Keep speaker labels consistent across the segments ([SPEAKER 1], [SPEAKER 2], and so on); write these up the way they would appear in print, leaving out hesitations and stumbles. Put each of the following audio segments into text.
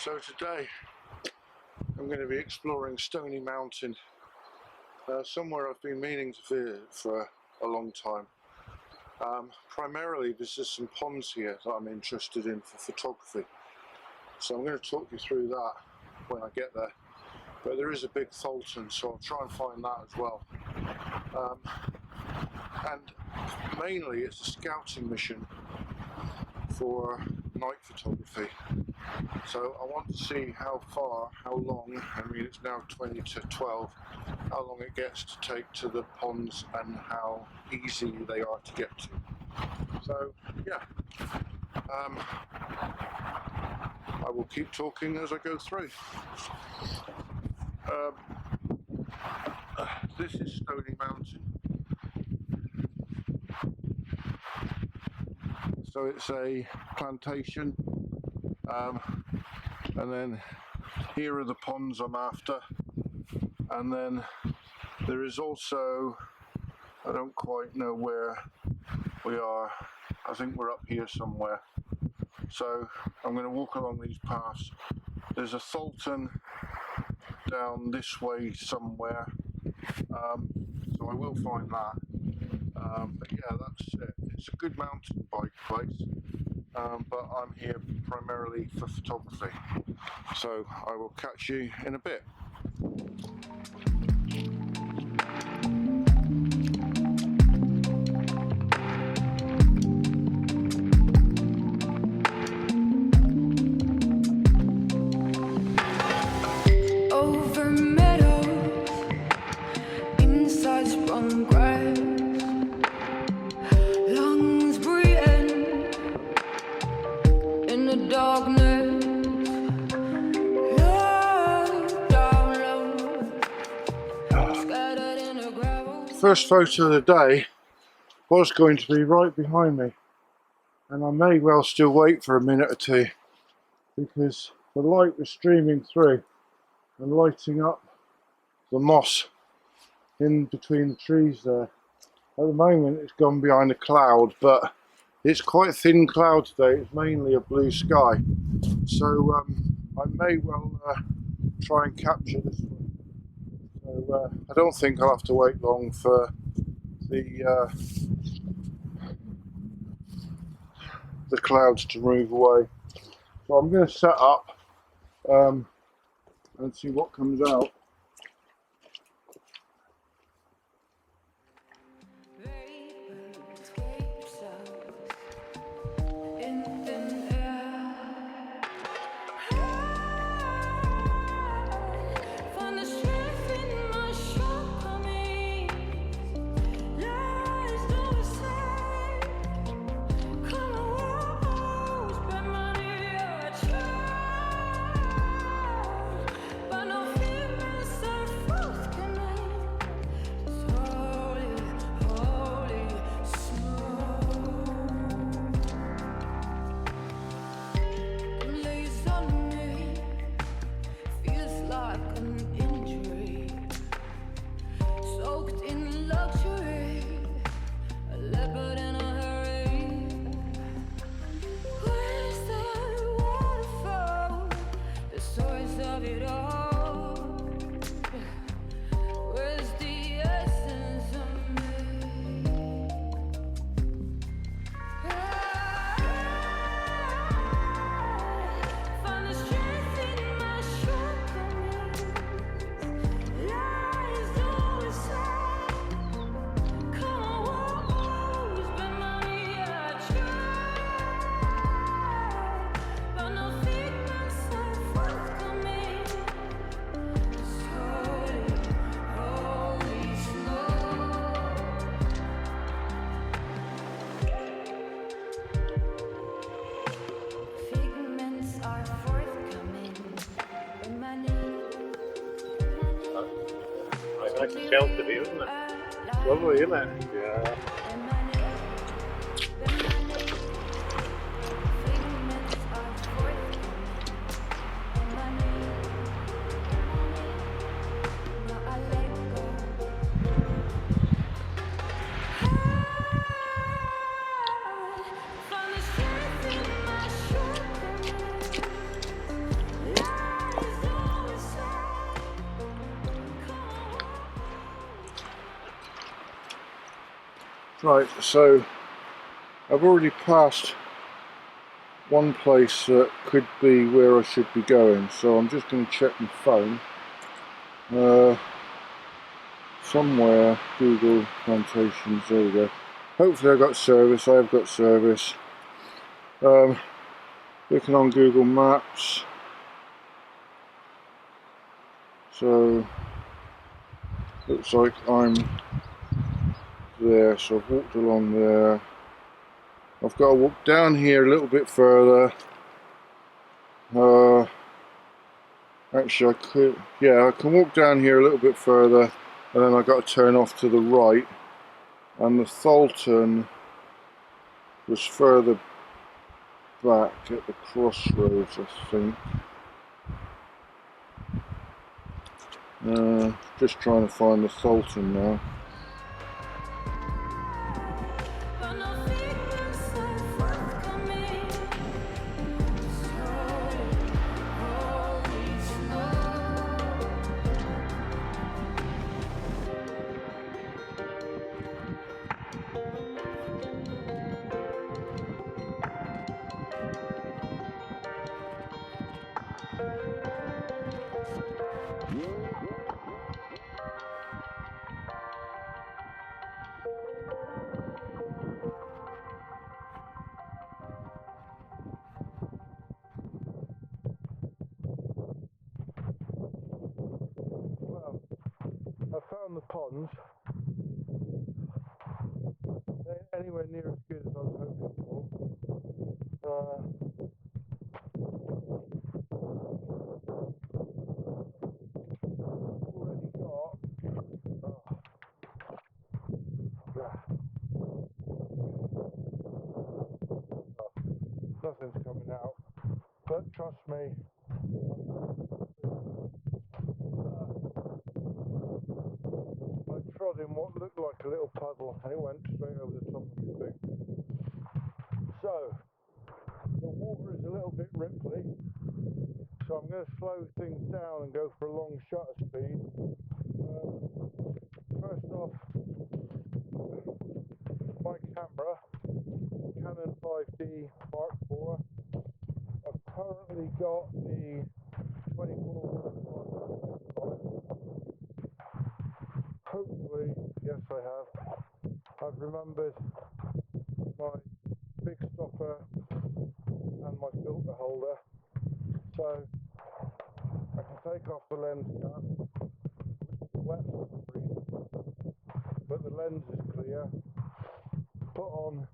[SPEAKER 1] So today I'm going to be exploring Stoney Mountain, somewhere I've been meaning to visit for a long time. Primarily there's just some ponds here that I'm interested in for photography, so I'm going to talk you through that when I get there. But there is a big Tholtan, so I'll try and find that as well. And mainly it's a scouting mission for night photography. So I want to see how long, I mean it's now 20 to 12, how long it gets to take to the ponds and how easy they are to get to. So yeah, I will keep talking as I go through. This is Stoney Mountain. So it's a plantation, and then here are the ponds I'm after, and then there is also, I don't quite know where we are, I think we're up here somewhere. So I'm going to walk along these paths. There's a Tholtan down this way somewhere, so I will find that. But yeah, that's it. It's a good mountain bike place, but I'm here primarily for photography. So I will catch you in a bit.
[SPEAKER 2] Over meadows, inside sprung grass, lungs breathing in the darkness. Love down low, scattered in the gravel.
[SPEAKER 1] First photo of the day was going to be right behind me, and I may well still wait for a minute or two because the light was streaming through and lighting up the moss in between the trees there. At the moment it's gone behind a cloud, but it's quite a thin cloud today. It's mainly a blue sky, so I may well try and capture this one. So I don't think I'll have to wait long for the clouds to move away. So I'm going to set up and see what comes out.
[SPEAKER 3] Nice shelter view, isn't it? Lovely, isn't it? Yeah.
[SPEAKER 1] Right, so I've already passed one place that could be where I should be going, so I'm just going to check my phone. Somewhere, Google Plantations, there we go. Hopefully I got service, I have got service. Looking on Google Maps. So, looks like I'm there, so I've walked along there. I've got to walk down here a little bit further. Actually I could, yeah, I can walk down here a little bit further, and then I've got to turn off to the right. And the Tholtan was further back at the crossroads, I think. Just trying to find the Tholtan now. Well, I found the ponds. They ain't anywhere near as good as I was hoping for. Already got. Nothing's coming out. But trust me, I trod in what looked like a little puddle and it went straight over the top of my thing. So, the water is a little bit ripply, so I'm going to slow things down and go for a long shutter speed. First off, my camera, Canon 5D Mark IV. I've currently got the 24mm on it. Hopefully, yes I have. I've remembered my big stopper and my filter holder, so I can take off the lens cap, which is wet for some reason, but the lens is clear. Put on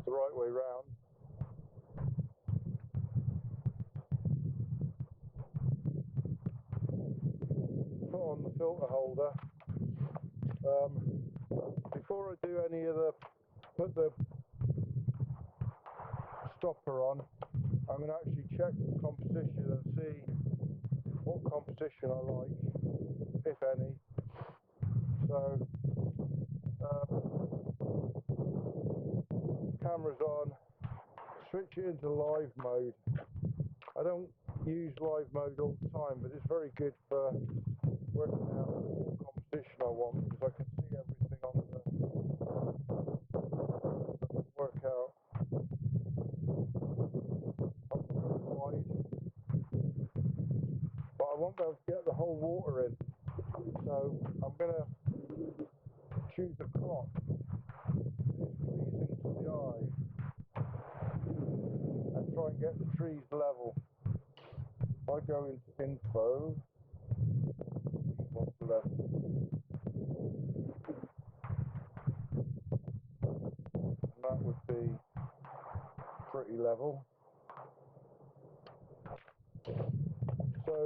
[SPEAKER 1] the right way round. Put on the filter holder. Before I do any of the, put the stopper on, I'm going to actually check the composition and see what composition I like, if any. So, camera's on, switch it into live mode. I don't use live mode all the time, but it's very good for working out what composition I want, because I can see everything on the workout. I'm going wide, but I won't be able to get the whole water in, so I'm going to choose a crop that is pleasing to the eye and try and get the trees level. I go into info, what's the level? And that would be pretty level. So,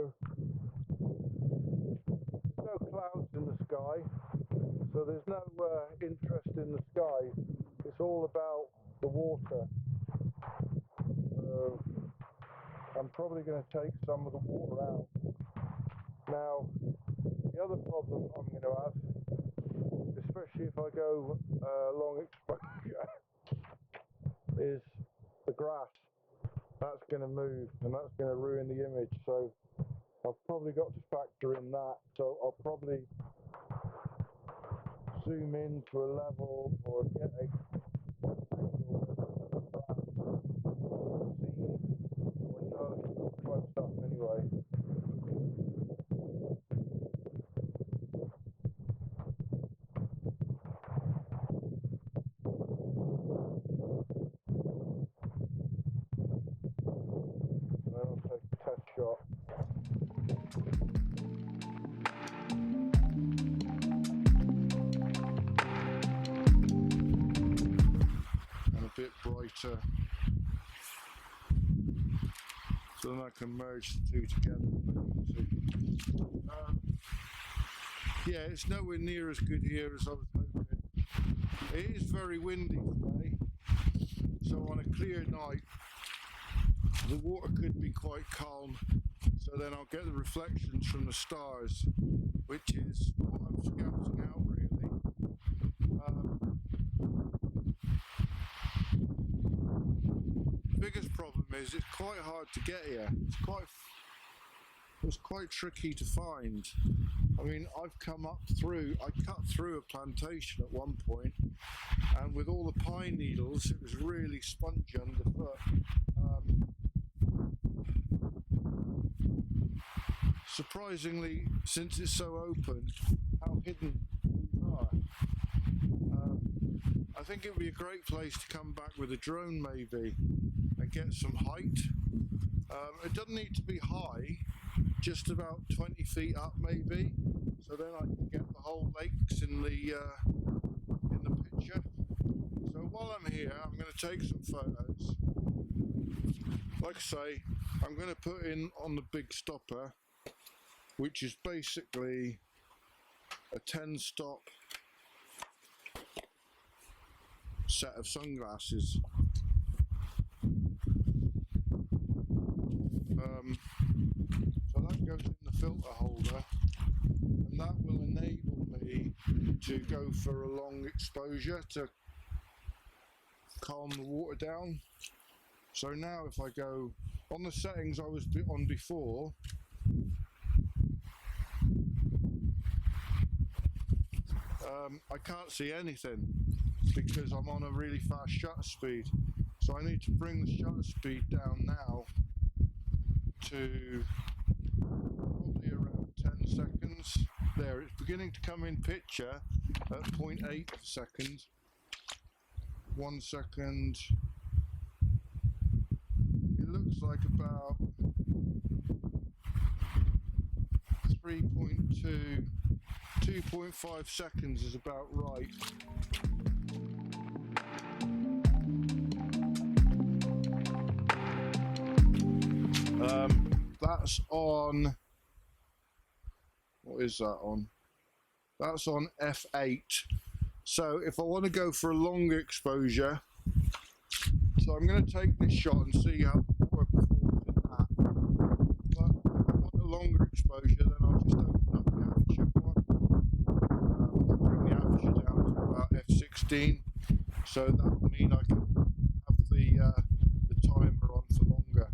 [SPEAKER 1] no clouds in the sky, so there's no interest in the sky. It's all about the water. I'm probably going to take some of the water out. Now, the other problem I'm going to have, especially if I go long exposure, is the grass. That's going to move and that's going to ruin the image. So I've probably got to factor in that. So I'll probably zoom in to a level or get a angle or no close up anyway. And then I'll take a test shot. And a bit brighter. So then I can merge the two together. Yeah, it's nowhere near as good here as I was hoping. It is very windy today, so on a clear night the water could be quite calm, so then I'll get the reflections from the stars, which is what I'm scouting out really. The biggest problem is it's quite hard to get here. It's quite tricky to find. I mean, I've come up through, I cut through a plantation at one point, and with all the pine needles it was really spongy underfoot. Surprisingly, since it's so open, how hidden these are. I think it would be a great place to come back with a drone maybe and get some height. It doesn't need to be high, just about 20 feet up maybe, so then I can get the whole lakes in the picture. So while I'm here, I'm going to take some photos. Like I say, I'm going to put in on the big stopper, which is basically a 10-stop set of sunglasses. So that goes in the filter holder, and that will enable me to go for a long exposure to calm the water down. So now if I go on the settings I was on before, I can't see anything because I'm on a really fast shutter speed. So I need to bring the shutter speed down now to probably around 10 seconds. There, it's beginning to come in picture at 0.8 seconds. 1 second. It looks like about 3.2, 2.5 seconds is about right. That's on, what is that on? That's on f8. So if I want to go for a longer exposure, so I'm going to take this shot and see how the water performs in that. But if I want a longer exposure, then I'll just open up the aperture more. I'll bring the aperture down to about f16. So that will mean I can have the timer on for longer.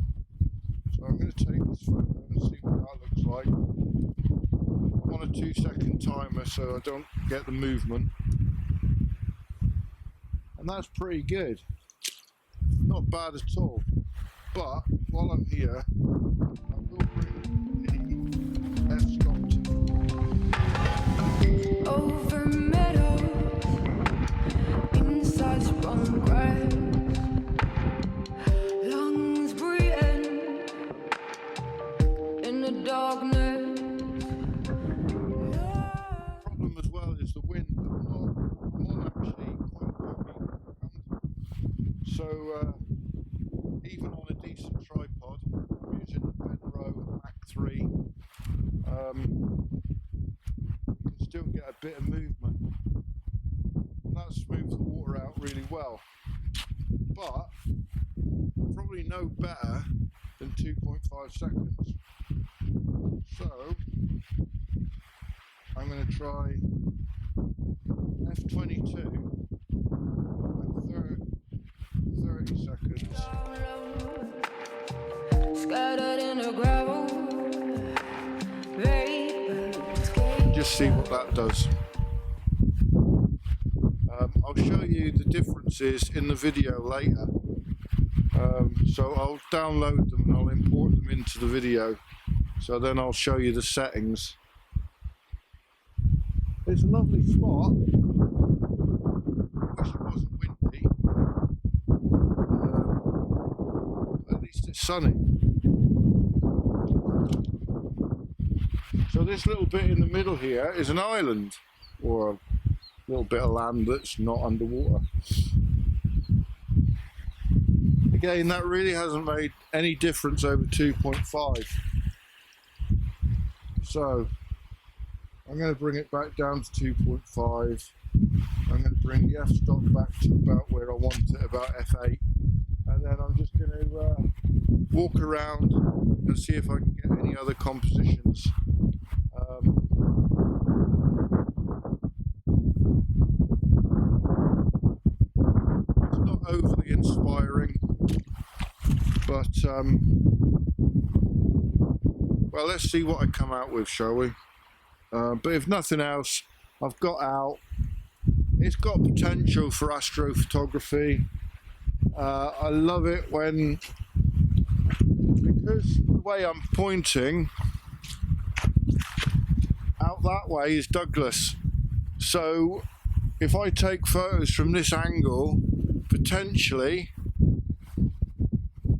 [SPEAKER 1] So I'm going to take this photo and see what that looks like. I'm on a 2-second timer so I don't get the movement. And that's pretty good. Not bad at all. But while I'm here, I will bring the f-stop to
[SPEAKER 2] Over meadows, inside sprung grass, lungs breathing in the darkness.
[SPEAKER 1] problem as well is the wind. I'm on actually quite bumpy ground. So even on a decent tripod, I'm using the Benro Mach 3, you can still get a bit of movement. And that smooths the water out really well. But probably no better than 2.5 seconds. So I'm going to try F22 at 30 seconds.
[SPEAKER 2] Scattered in the gravel,
[SPEAKER 1] Just see what that does. you the differences in the video later. So I'll download them and I'll import them into the video. So then I'll show you the settings. It's a lovely spot. Wish it wasn't windy. At least it's sunny. So this little bit in the middle here is an island, or a little bit of land that's not underwater. Again, that really hasn't made any difference over 2.5. So I'm going to bring it back down to 2.5. I'm going to bring the f-stop back to about where I want it, about f8. And then I'm just going to walk around and see if I can get any other compositions. It's not overly inspiring, but well, let's see what I come out with, shall we? But if nothing else, I've got out. It's got potential for astrophotography. I love it when, because the way I'm pointing out that way is Douglas. So if I take photos from this angle, potentially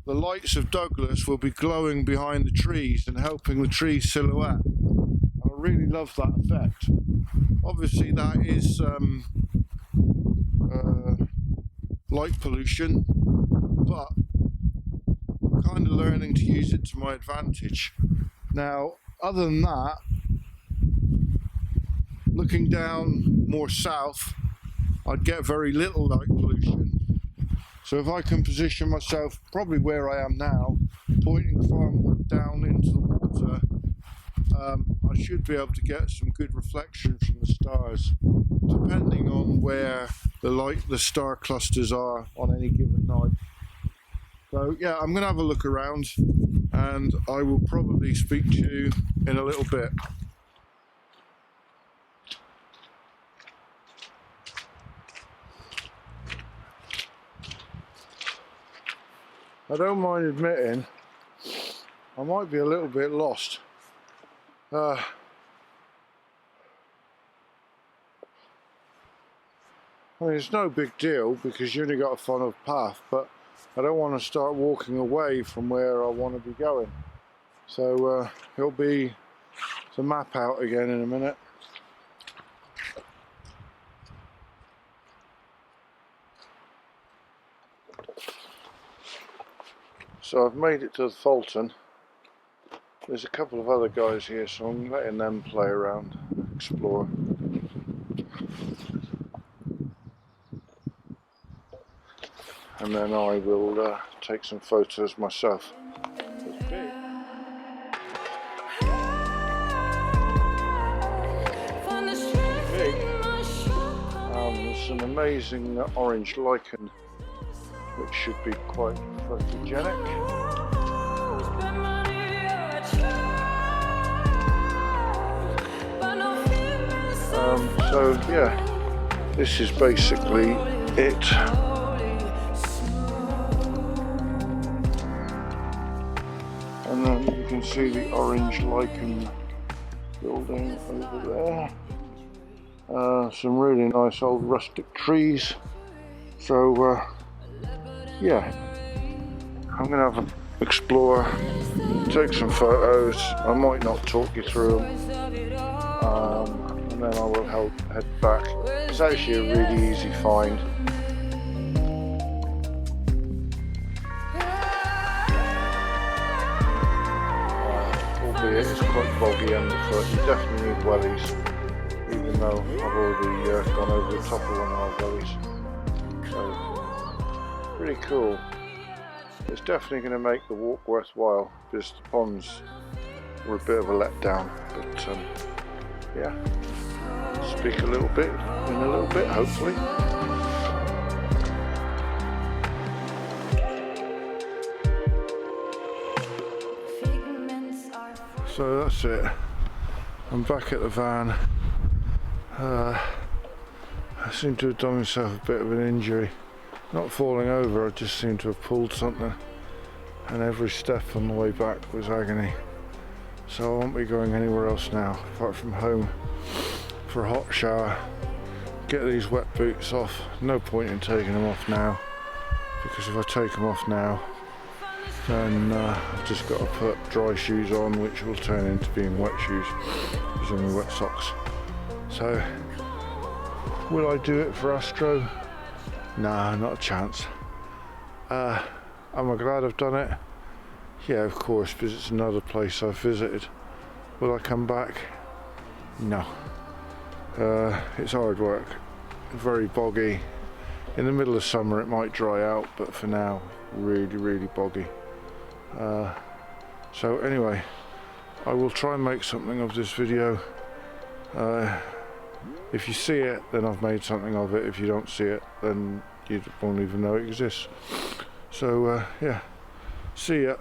[SPEAKER 1] the lights of Douglas will be glowing behind the trees and helping the tree silhouette. I really love that effect. Obviously that is light pollution, but I'm kind of learning to use it to my advantage. Now, other than that, looking down more south, I'd get very little light pollution. So if I can position myself probably where I am now, pointing far more down into the water, I should be able to get some good reflection from the stars, depending on where the star clusters are on any given night. So yeah, I'm going to have a look around and I will probably speak to you in a little bit. I don't mind admitting I might be a little bit lost. I mean, it's no big deal because you only got a follow path, but I don't want to start walking away from where I want to be going. So it'll be the map out again in a minute. So I've made it to the Tholtan. There's a couple of other guys here, so I'm letting them play around, explore. And then I will take some photos myself. It's big. There's some amazing orange lichen, which should be quite photogenic. So yeah, this is basically it. And then you can see the orange lichen building over there. Some really nice old rustic trees. So yeah, I'm going to have an explore, take some photos. I might not talk you through them, and then I will head back. It's actually a really easy find. Albeit it's quite boggy underfoot. You definitely need wellies, even though I've already gone over the top of one of our wellies. So, pretty cool. It's definitely going to make the walk worthwhile because the ponds were a bit of a letdown. But yeah, speak a little bit in a little bit, hopefully. So that's it. I'm back at the van. I seem to have done myself a bit of an injury. Not falling over, I just seem to have pulled something, and every step on the way back was agony. So I won't be going anywhere else now, apart from home for a hot shower, get these wet boots off. No point in taking them off now, because if I take them off now, then I've just got to put dry shoes on, which will turn into being wet shoes, using wet socks. So, will I do it for Astro? Nah, not a chance. Am I glad I've done it? Yeah, of course, because it's another place I've visited. Will I come back? No. It's hard work, very boggy. In the middle of summer it might dry out, but for now, really boggy. So anyway, I will try and make something of this video. If you see it, then I've made something of it. If you don't see it, then you won't even know it exists. So yeah, see ya.